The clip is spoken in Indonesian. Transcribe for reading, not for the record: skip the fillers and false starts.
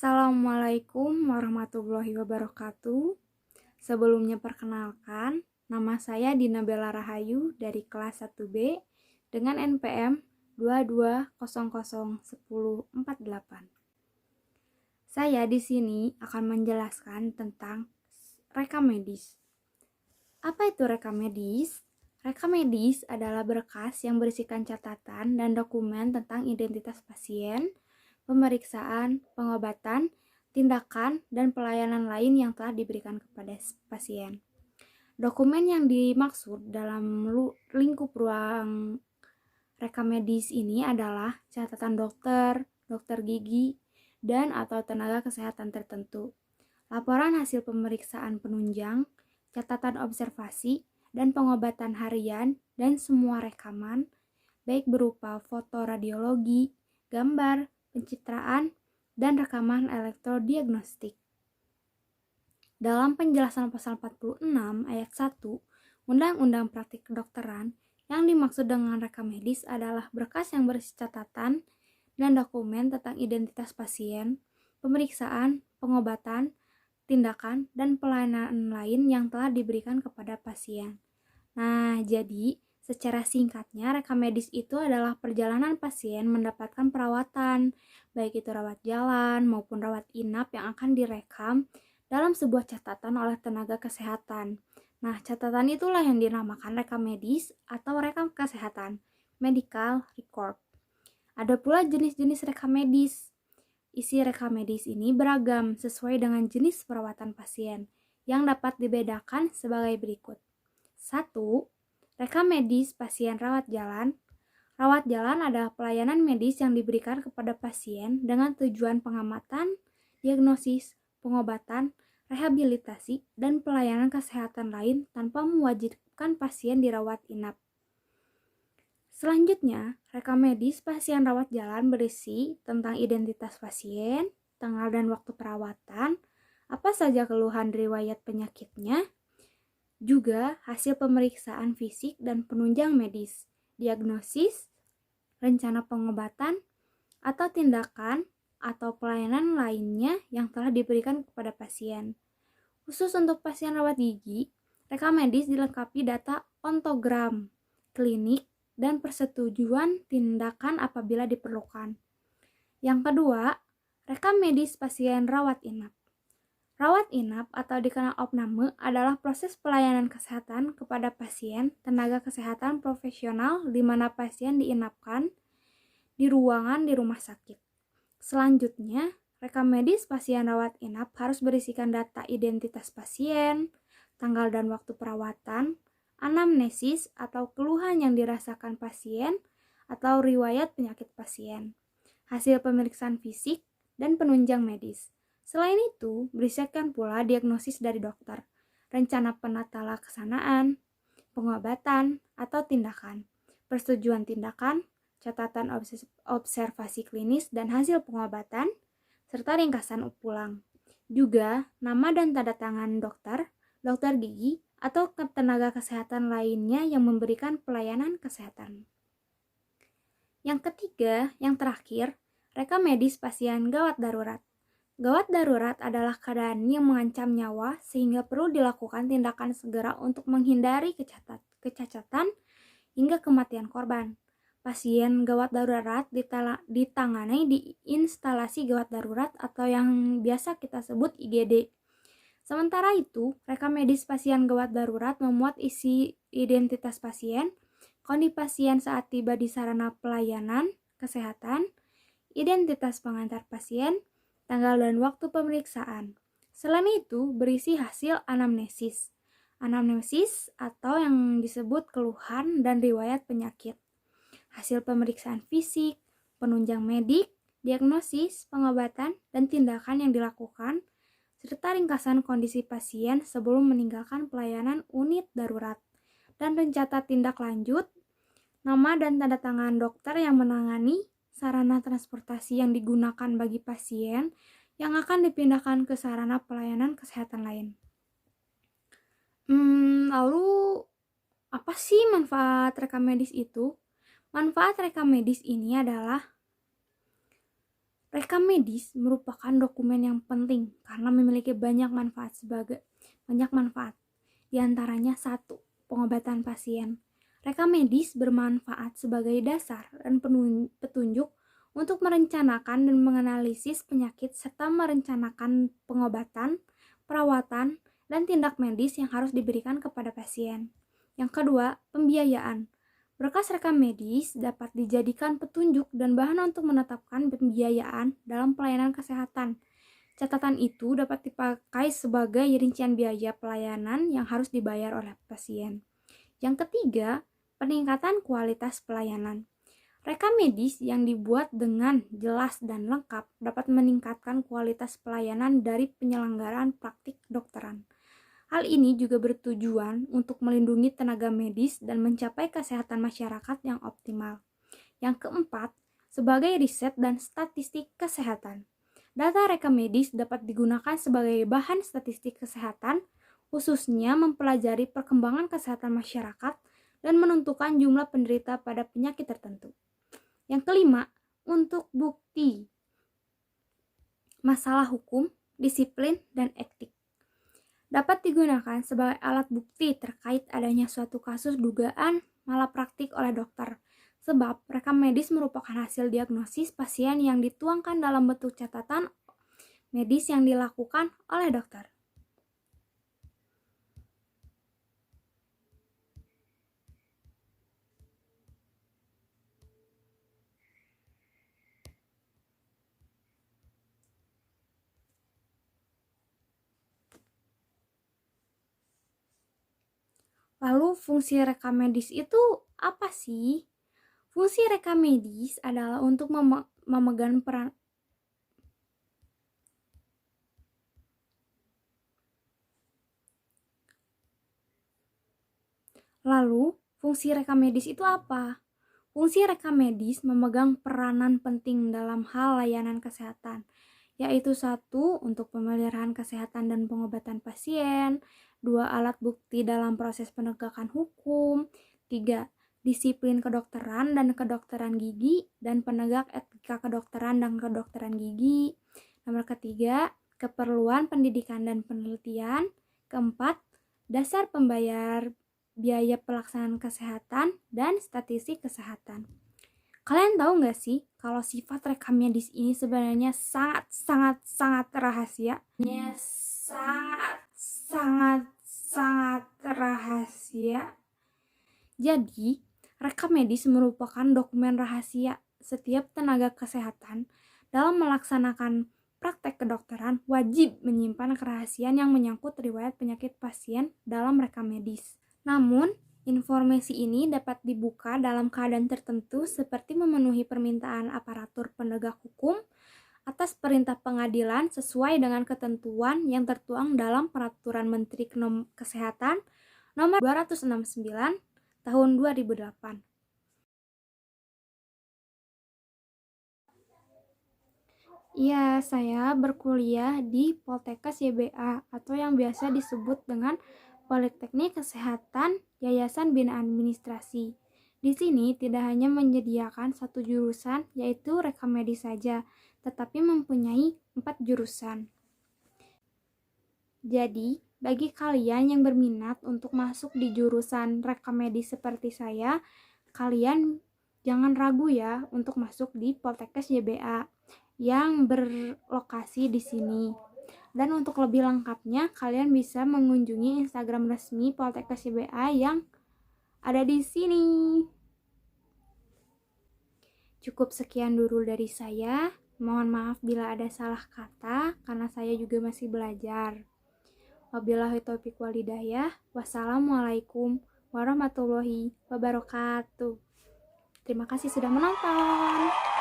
Assalamualaikum warahmatullahi wabarakatuh. Sebelumnya perkenalkan, nama saya Dina Bella Rahayu dari kelas 1B dengan NPM 22001048. Saya di sini akan menjelaskan tentang rekam medis. Apa itu rekam medis? Rekam medis adalah berkas yang berisikan catatan dan dokumen tentang identitas pasien, pemeriksaan, pengobatan, tindakan, dan pelayanan lain yang telah diberikan kepada pasien. Dokumen yang dimaksud dalam lingkup ruang rekam medis ini adalah catatan dokter, dokter gigi, dan atau tenaga kesehatan tertentu, laporan hasil pemeriksaan penunjang, catatan observasi, dan pengobatan harian, dan semua rekaman, baik berupa foto radiologi, gambar, pencitraan, dan rekaman elektrodiagnostik. Dalam penjelasan pasal 46 ayat 1 Undang-Undang Praktik Kedokteran, yang dimaksud dengan rekam medis adalah berkas yang berisi catatan dan dokumen tentang identitas pasien, pemeriksaan, pengobatan, tindakan, dan pelayanan lain yang telah diberikan kepada pasien. Nah, jadi secara singkatnya, rekam medis itu adalah perjalanan pasien mendapatkan perawatan, baik itu rawat jalan maupun rawat inap yang akan direkam dalam sebuah catatan oleh tenaga kesehatan. Nah, catatan itulah yang dinamakan rekam medis atau rekam kesehatan, medical record. Ada pula jenis-jenis rekam medis. Isi rekam medis ini beragam sesuai dengan jenis perawatan pasien yang dapat dibedakan sebagai berikut. 1. Rekam medis pasien rawat jalan. Rawat jalan adalah pelayanan medis yang diberikan kepada pasien dengan tujuan pengamatan, diagnosis, pengobatan, rehabilitasi, dan pelayanan kesehatan lain tanpa mewajibkan pasien dirawat inap. Selanjutnya, rekam medis pasien rawat jalan berisi tentang identitas pasien, tanggal dan waktu perawatan, apa saja keluhan riwayat penyakitnya, juga hasil pemeriksaan fisik dan penunjang medis, diagnosis, rencana pengobatan, atau tindakan atau pelayanan lainnya yang telah diberikan kepada pasien. Khusus untuk pasien rawat gigi, rekam medis dilengkapi data ontogram, klinik, dan persetujuan tindakan apabila diperlukan. Yang kedua, rekam medis pasien rawat inap. Rawat inap atau dikenal opname adalah proses pelayanan kesehatan kepada pasien tenaga kesehatan profesional di mana pasien diinapkan di ruangan di rumah sakit. Selanjutnya, rekam medis pasien rawat inap harus berisikan data identitas pasien, tanggal dan waktu perawatan, anamnesis atau keluhan yang dirasakan pasien atau riwayat penyakit pasien, hasil pemeriksaan fisik, dan penunjang medis. Selain itu, berisikan pula diagnosis dari dokter, rencana penata laksanaan, pengobatan atau tindakan, persetujuan tindakan, catatan observasi klinis dan hasil pengobatan, serta ringkasan pulang. Juga nama dan tanda tangan dokter, dokter gigi, atau tenaga kesehatan lainnya yang memberikan pelayanan kesehatan. Yang ketiga, yang terakhir, rekam medis pasien gawat darurat. Gawat darurat adalah keadaan yang mengancam nyawa sehingga perlu dilakukan tindakan segera untuk menghindari kecacatan hingga kematian korban. Pasien gawat darurat ditangani di instalasi gawat darurat atau yang biasa kita sebut IGD. Sementara itu, rekam medis pasien gawat darurat memuat isi identitas pasien, kondisi pasien saat tiba di sarana pelayanan kesehatan, identitas pengantar pasien, tanggal dan waktu pemeriksaan. Selain itu, berisi hasil anamnesis. Anamnesis atau yang disebut keluhan dan riwayat penyakit. Hasil pemeriksaan fisik, penunjang medik, diagnosis, pengobatan, dan tindakan yang dilakukan, serta ringkasan kondisi pasien sebelum meninggalkan pelayanan unit darurat, dan pencatat tindak lanjut, nama dan tanda tangan dokter yang menangani, sarana transportasi yang digunakan bagi pasien yang akan dipindahkan ke sarana pelayanan kesehatan lain. Lalu apa sih manfaat rekam medis itu? Manfaat rekam medis ini adalah Rekam medis merupakan dokumen yang penting karena memiliki banyak manfaat. Di antaranya satu, pengobatan pasien. Rekam medis bermanfaat sebagai dasar dan petunjuk untuk merencanakan dan menganalisis penyakit serta merencanakan pengobatan, perawatan, dan tindak medis yang harus diberikan kepada pasien. Yang kedua, pembiayaan. Berkas rekam medis dapat dijadikan petunjuk dan bahan untuk menetapkan pembiayaan dalam pelayanan kesehatan. Catatan itu dapat dipakai sebagai rincian biaya pelayanan yang harus dibayar oleh pasien. Yang ketiga, peningkatan kualitas pelayanan. Rekam medis yang dibuat dengan jelas dan lengkap dapat meningkatkan kualitas pelayanan dari penyelenggaraan praktik kedokteran. Hal ini juga bertujuan untuk melindungi tenaga medis dan mencapai kesehatan masyarakat yang optimal. Yang keempat, sebagai riset dan statistik kesehatan. Data rekam medis dapat digunakan sebagai bahan statistik kesehatan, khususnya mempelajari perkembangan kesehatan masyarakat dan menentukan jumlah penderita pada penyakit tertentu. Yang kelima, untuk bukti masalah hukum, disiplin, dan etik. Dapat digunakan sebagai alat bukti terkait adanya suatu kasus dugaan malapraktik oleh dokter, sebab rekam medis merupakan hasil diagnosis pasien yang dituangkan dalam bentuk catatan medis yang dilakukan oleh dokter. Lalu fungsi rekam medis itu apa sih? Fungsi rekam medis adalah untuk memegang peran Lalu, fungsi rekam medis itu apa? Fungsi rekam medis memegang peranan penting dalam hal layanan kesehatan, yaitu satu, untuk pemeliharaan kesehatan dan pengobatan pasien, dua, alat bukti dalam proses penegakan hukum, tiga, disiplin kedokteran dan kedokteran gigi, dan penegak etika kedokteran dan kedokteran gigi. Nomor ketiga, keperluan pendidikan dan penelitian. Keempat, dasar pembayar biaya pelaksanaan kesehatan dan statistik kesehatan. Kalian tahu nggak sih kalau sifat rekam medis ini sebenarnya sangat rahasia? Sangat rahasia. Jadi, rekam medis merupakan dokumen rahasia. Setiap tenaga kesehatan dalam melaksanakan praktek kedokteran wajib menyimpan kerahasiaan yang menyangkut riwayat penyakit pasien dalam rekam medis. Namun, informasi ini dapat dibuka dalam keadaan tertentu seperti memenuhi permintaan aparatur penegak hukum atas perintah pengadilan sesuai dengan ketentuan yang tertuang dalam Peraturan Menteri Kesehatan Nomor 269 Tahun 2008. Iya, saya berkuliah di Poltekkes YBA atau yang biasa disebut dengan Politeknik Kesehatan Yayasan Bina Administrasi. Di sini tidak hanya menyediakan satu jurusan, yaitu rekam medis saja, tetapi mempunyai 4 jurusan. Jadi, bagi kalian yang berminat untuk masuk di jurusan rekam medis seperti saya, kalian jangan ragu ya untuk masuk di Poltekkes YBA yang berlokasi di sini. Dan untuk lebih lengkapnya, kalian bisa mengunjungi Instagram resmi Poltekkes YBA yang ada di sini. Cukup sekian dulu dari saya. Mohon maaf bila ada salah kata, karena saya juga masih belajar. Wabillahi taufiq walhidayah. Wassalamualaikum warahmatullahi wabarakatuh. Terima kasih sudah menonton.